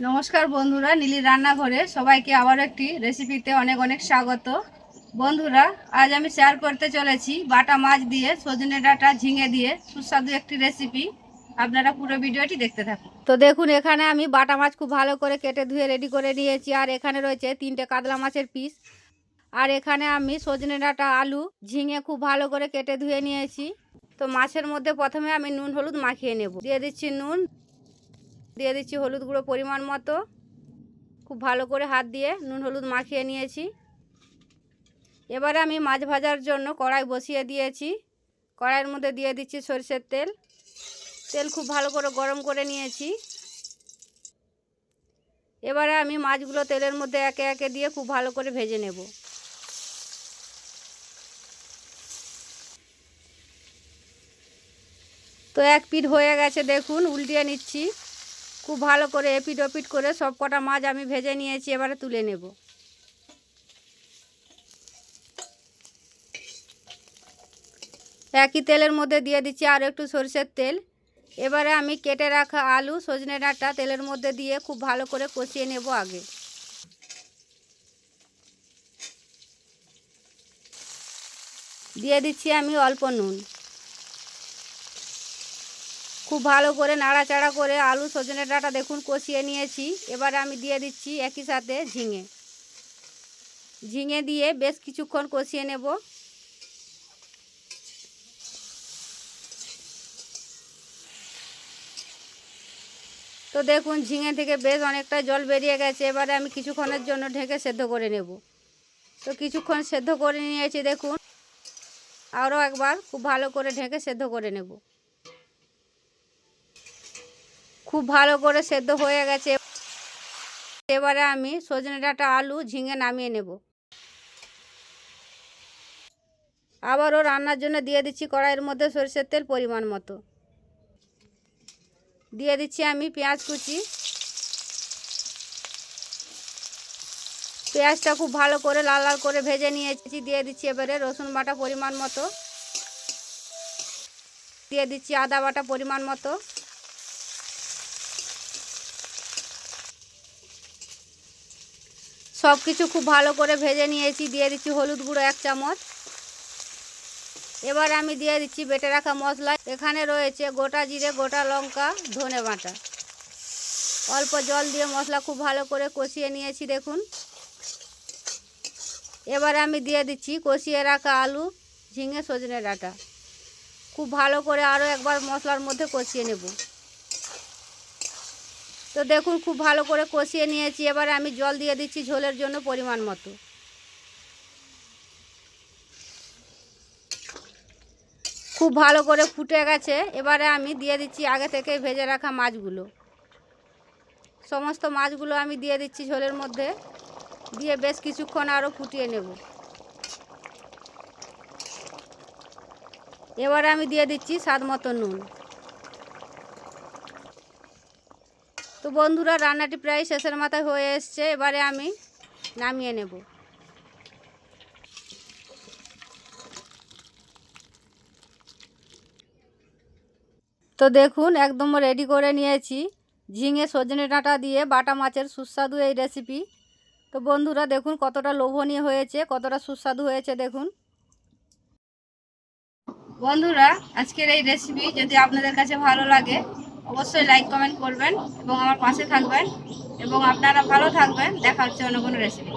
নমস্কার বন্ধুরা, নীলির রান্নাঘরে সবাইকে আবার একটি রেসিপিতে অনেক অনেক স্বাগত। বন্ধুরা, আজ আমি শেয়ার করতে চলেছি বাটা মাছ দিয়ে সজনে ডাঁটা ঝিঙে দিয়ে সুস্বাদু একটি রেসিপি। আপনারা পুরো ভিডিওটি দেখতে থাকুন। তো দেখুন, এখানে আমি বাটা মাছ খুব ভালো করে কেটে ধুয়ে রেডি করে নিয়েছি। আর এখানে রয়েছে 3টে কাতলা মাছের পিস। আর এখানে আমি সজনে ডাঁটা, আলু, ঝিঙে খুব ভালো করে কেটে ধুয়ে নিয়েছি। তো মাছের মধ্যে প্রথমে আমি নুন হলুদ মাখিয়ে নেব। দিয়ে দিচ্ছি নুন, দিয়ে দিচ্ছি হলুদ গুঁড়ো পরিমাণ মতো। খুব ভালো করে হাত দিয়ে নুন হলুদ মাখিয়ে নিয়েছি। এবারে আমি মাছ ভাজার জন্য কড়াই বসিয়ে দিয়েছি। কড়াইয়ের মধ্যে দিয়ে দিচ্ছি সরষের তেল। তেল খুব ভালো করে গরম করে নিয়েছি। এবারে আমি মাছগুলো তেলের মধ্যে একে একে দিয়ে খুব ভালো করে ভেজে নেব। তো এক পিঠ হয়ে গেছে, দেখুন উল্টিয়ে নিচ্ছি। খুব ভালো করে এপিট ওপিট করে সব কটা মাছ আমি ভেজে নিয়েছি। এবারে তুলে নেব। একই তেলের মধ্যে দিয়ে দিচ্ছি আরও একটু সরষের তেল। এবারে আমি কেটে রাখা আলু, সজনে ডাঁটা তেলের মধ্যে দিয়ে খুব ভালো করে কষিয়ে নেব আগে। দিয়ে দিচ্ছি আমি অল্প নুন। খুব ভালো করে নাড়াচাড়া করে আলু সজনে ডাঁটা দেখুন কষিয়ে নিয়েছি। এবারে আমি দিয়ে দিচ্ছি একই সাথে ঝিঙে। ঝিঙে দিয়ে বেশ কিছুক্ষণ কষিয়ে নেব। তো দেখুন, ঝিঙে থেকে বেশ অনেকটা জল বেরিয়ে গেছে। এবারে আমি কিছুক্ষণের জন্য ঢেকে সেদ্ধ করে নেব। তো কিছুক্ষণ সেদ্ধ করে নিয়েছি, দেখুন আরও একবার খুব ভালো করে ঢেকে সেদ্ধ করে নেব। খুব ভালো করে সেদ্ধ হয়ে গেছে। এবারে আমি সজনে ডাঁটা, আলু, ঝিঙে নামিয়ে নেব। আবারও রান্নার জন্য দিয়ে দিচ্ছি কড়াইয়ের মধ্যে সরষের তেল পরিমাণ মতো। দিয়ে দিচ্ছি আমি পেঁয়াজ কুচি। পেঁয়াজটা খুব ভালো করে লাল লাল করে ভেজে নিয়েছি। দিয়ে দিচ্ছি এবারে রসুন বাটা পরিমাণ মতো। দিয়ে দিচ্ছি আদা বাটা পরিমাণ মতো। সব কিছু খুব ভালো করে ভেজে নিয়েছি। দিয়ে দিচ্ছি হলুদ গুঁড়ো 1 চামচ। এবার আমি দিয়ে দিচ্ছি বেটে রাখা মশলা। এখানে রয়েছে গোটা জিরে, গোটা লঙ্কা, ধনে বাটা। অল্প জল দিয়ে মশলা খুব ভালো করে কষিয়ে নিয়েছি, দেখুন। এবারে আমি দিয়ে দিচ্ছি কষিয়ে রাখা আলু, ঝিঙে, সজনে ডাঁটা। খুব ভালো করে আরও একবার মশলার মধ্যে কষিয়ে নেব। তো দেখুন, খুব ভালো করে কষিয়ে নিয়েছি। এবারে আমি জল দিয়ে দিচ্ছি ঝোলের জন্য পরিমাণ মতো। খুব ভালো করে ফুটে গেছে। এবারে আমি দিয়ে দিচ্ছি আগে থেকে ভেজে রাখা মাছগুলো। সমস্ত মাছগুলো আমি দিয়ে দিচ্ছি ঝোলের মধ্যে। দিয়ে বেশ কিছুক্ষণ আরও ফুটিয়ে নেব। এবারে আমি দিয়ে দিচ্ছি স্বাদ মতো নুন। তো বন্ধুরা, রান্নাটি প্রায় শেষের মাথায় হয়ে এসছে। এবারে আমি নামিয়ে নেব। তো দেখুন, একদম রেডি করে নিয়েছি ঝিঙে সজনে ডাঁটা দিয়ে বাটা মাছের সুস্বাদু এই রেসিপি। তো বন্ধুরা দেখুন কতটা লোভনীয় হয়েছে, কতটা সুস্বাদু হয়েছে দেখুন। বন্ধুরা, আজকের এই রেসিপি যদি আপনাদের কাছে ভালো লাগে অবশ্যই লাইক কমেন্ট করবেন এবং আমার পাশে থাকবেন। এবং আপনারা ভালো থাকবেন। দেখা হচ্ছে অন্য কোনো রেসিপি।